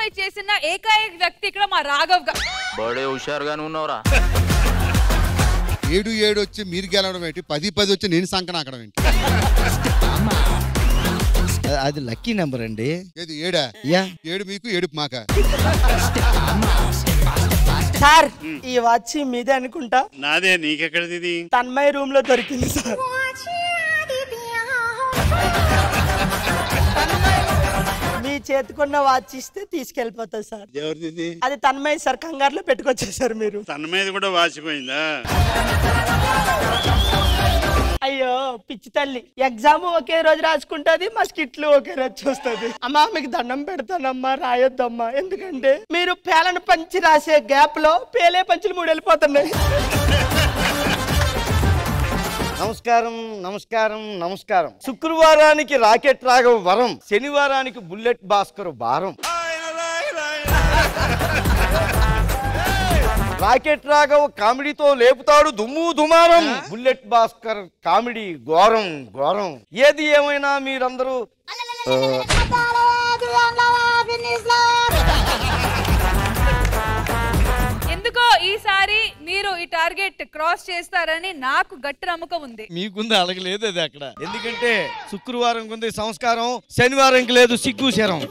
Identify చేసిన ఏకైక వ్యక్తి ఇక్కడ మా రాఘవ్ గారు. బడే హుషారుగానే ఉన్నావురా. 7-7 వచ్చి మీరు గెలవడం ఏంటి, 10-10 వచ్చి నేను సంకనాకడం ఏంటి? అది లక్కీ నెంబర్ అండి. ఏది 7? యా 7 మీకు 7 మాకా? సార్ ఈ వాచ్ మీదే అనుకుంటా. నాదే. నీకెక్కడిది? తన్మయ రూమ్ లో దొరికింది సార్. మీ చేతికున్న వాచ్ ఇస్తే తీసుకెళ్ళిపోతా సార్. ఎవరిది? అది తన్మయ సార్, కంగారులో పెట్టుకొచ్చేసారు మీరు. తన మీద కూడా వాచిపోయిందా? అయ్యో పిచ్చి తల్లి, ఎగ్జామ్ ఒకే రోజు రాసుకుంటది, మా స్కిట్లు ఒకే రోజు చూస్తుంది. అమ్మా మీకు దండం పెడతానమ్మా, రాయొద్దమ్మా. ఎందుకంటే మీరు పేలను పంచి రాసే గ్యాప్ లో పేలే పంచులు 3 వెళ్ళిపోతున్నాయి. నమస్కారం నమస్కారం నమస్కారం. శుక్రవారానికి రాకెట్ రాఘవ్ వరం, శనివారానికి బుల్లెట్ భాస్కర్ భారం. రాకెట్ రాఘవ్ కామెడీతో లేపుతాడు దుమ్ము దుమారం, బుల్లెట్ భాస్కర్ కామెడీ ఘోరం ఘోరం. ఏది ఏమైనా మీరందరూ ఎందుకో ఈసారి మీరు ఈ టార్గెట్ క్రాస్ చేస్తారని నాకు గట్టి నమ్మకం ఉంది. మీకుంది అడగలేదు అది అక్కడ. ఎందుకంటే శుక్రవారం ఉంది సంస్కారం, శనివారంకి లేదు సిగ్గు శరం.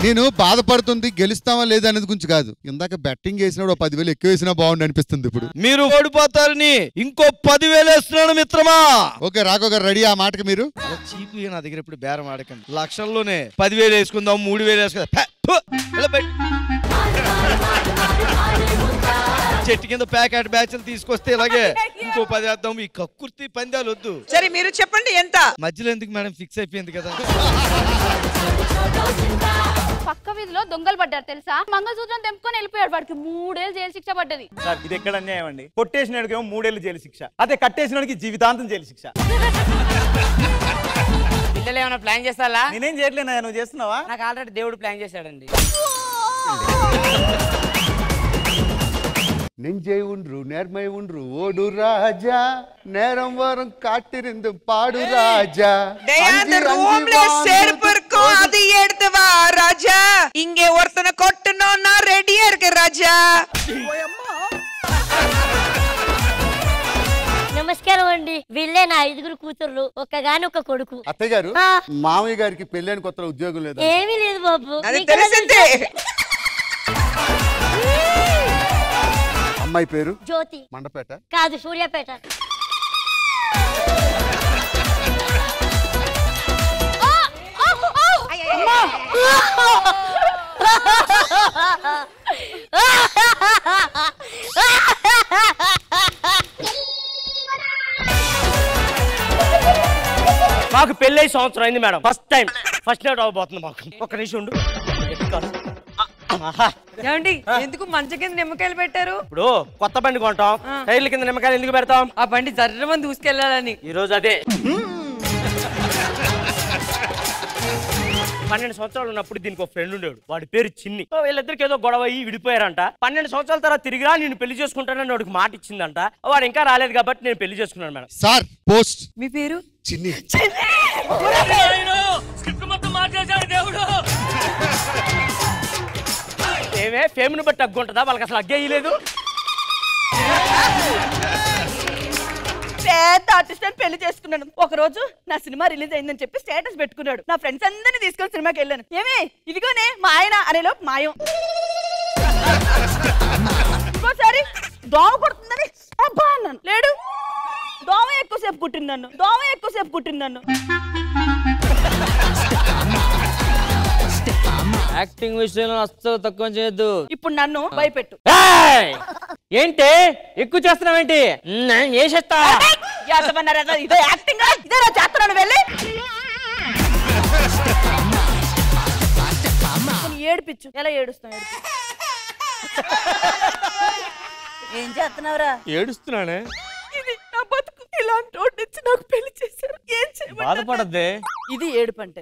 నేను బాధపడుతుంది గెలుస్తామా లేదా అనేది గురించి కాదు. ఇందాక బెట్టింగ్ వేసినప్పుడు 10,000 ఎక్కువ వేసినా బాగుండి అనిపిస్తుంది. ఇప్పుడు మీరు ఓడిపోతారని ఇంకో 10,000 వేస్తున్నాను మిత్రమా. ఓకే రాఘవ్ గారు రెడీ? ఆ మాటకి మీరు చీపు నా దగ్గర ఇప్పుడు బేరం ఆడకండి. లక్షల్లోనే 10,000 వేసుకుందాం, 3,000 వేసుకుందాం. చెట్టు కింద ప్యాకెట్ బ్యాచ్లు తీసుకొస్తే ఇలాగే ఇంకో 10 వేద్దాం. ఈ కక్కుర్తి పందాలు వద్దు. సరే మీరు చెప్పండి ఎంత? మధ్యలో ఎందుకు మేడం, ఫిక్స్ అయిపోయింది కదా. పక్క వీధిలో దొంగలు పడ్డారు తెలుసా? మంగళసూత్రం తెంపుకొని వెళ్ళిపోయాడు. వాడికి 3 ఏళ్ళు జైలు శిక్ష పడ్డది. సార్ ఇది ఎక్కడ అన్యాయం అండి? కొట్టేసినాడికి 3 ఏళ్ళు జైలు శిక్ష, అదే కట్టేసినాడికి జీవితాంతం జైలు శిక్ష. పిల్లలు ఏమైనా ప్లాన్ చేస్తారా? నేనేం చేయట్లేనా, నువ్వు చేస్తున్నావా? నాకు ఆల్రెడీ దేవుడు ప్లాన్ చేశాడండి. நெஞ்சை ஒன்று நேர்மை ஒன்று ஓடு ராஜா நேரம் வரும் காட்டிருந்து பாடு ராஜா ரூம்ல செருப்பு இருக்கும் அது எடுத்து வா ராஜா. இங்கே ஒருத்தனை கொட்டணும், நான் ரெடியா இருக்கேன் ராஜா. నమస్కారం అండి. వీళ్ళే నా 5 కూతుర్లు, ఒక్కగాని ఒక కొడుకు. అత్తయ్య గారు, మామయ్య గారికి పెళ్ళైన కొత్త ఉద్యోగం లేదు? ఏమీ లేదు బాబు. అది తెలిసిందే. అమ్మాయి పేరు జ్యోతి. మండపేట కాదు, సూర్యాపేట. మాకు పెళ్ళై సంవత్సరం అయింది madam. First time first night అవబోతుంది మాకు. ఒక్క నిమిషం ఉండు. ఏమండి ఎందుకు మంచ కింద నిమ్మకాయలు పెట్టారు? ఇప్పుడు కొత్త బండి కొంటాం, టైర్ల కింద నిమ్మకాయలు ఎందుకు పెడతాం? ఆ బండి జర్రమని దూసుకెళ్ళాలని. ఈ రోజు అదే 12 సంవత్సరాలు ఉన్నప్పుడు దీనికి ఒక ఫ్రెండ్ ఉండేవాడు. వాడి పేరు చిన్ని. వీళ్ళిద్దరికి ఏదో గొడవ అయ్యి విడిపోయారంట. 12 సంవత్సరాల తర్వాత తిరిగిరా నేను పెళ్లి చేసుకుంటానని వాడికి మాట ఇచ్చిందంట. వాడు ఇంకా రాలేదు కాబట్టి నేను పెళ్లి చేసుకున్నాను మేడం. Sir post. మీ పేరు? చిన్ని. ఏమే ఫేమ్ని బట్టి అగ్గుంటుందా? వాళ్ళకి అసలు అగ్గేయలేదు. పెద్ద ఆర్టిస్ట్ అని పెళ్లి చేసుకున్నాను. ఒక రోజు నా సినిమా రిలీజ్ అయిందని చెప్పి స్టేటస్ పెట్టుకున్నాడు. నా ఫ్రెండ్స్ అందరినీ తీసుకొని సినిమాకి వెళ్ళాను. ఏమే ఇదిగోనే మా ఆయన అనేలోపు మాయం. ఇంకోసారి దోమ కొడుతుందని అబ్బా అన్నాను. లేడు, దోమ ఎక్కువసేపు కుట్టిందన్ను. యాక్టింగ్ విషయంలో అస్సలు తక్కువ చేయొద్దు. ఇప్పుడు నన్ను భయపెట్టు. ఏంటి ఎక్కువ చేస్తున్నావేంటి? చేసేస్తా. ఇదే యాక్టింగ్, ఇదే నా చేస్తున్నాను. వెళ్ళి ఏడిపించు. ఎలా ఏడుస్తాను? ఏం చేస్తున్నావురా? ఏడుస్తున్నానే. ఇది నా బతుకు. ఇలాంటి వాడిచ్చి నాకు పెళ్లి చేశారు. ఏం చేయమంటారు? బాధపడద్దే. ఇది ఏడుపంటే.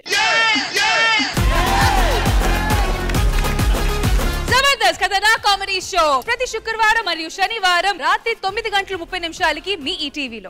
జబర్దస్త్ కథనా కామెడీ షో ప్రతి శుక్రవారం మరియు శనివారం రాత్రి 9:30 మీ ఈటీవీలో.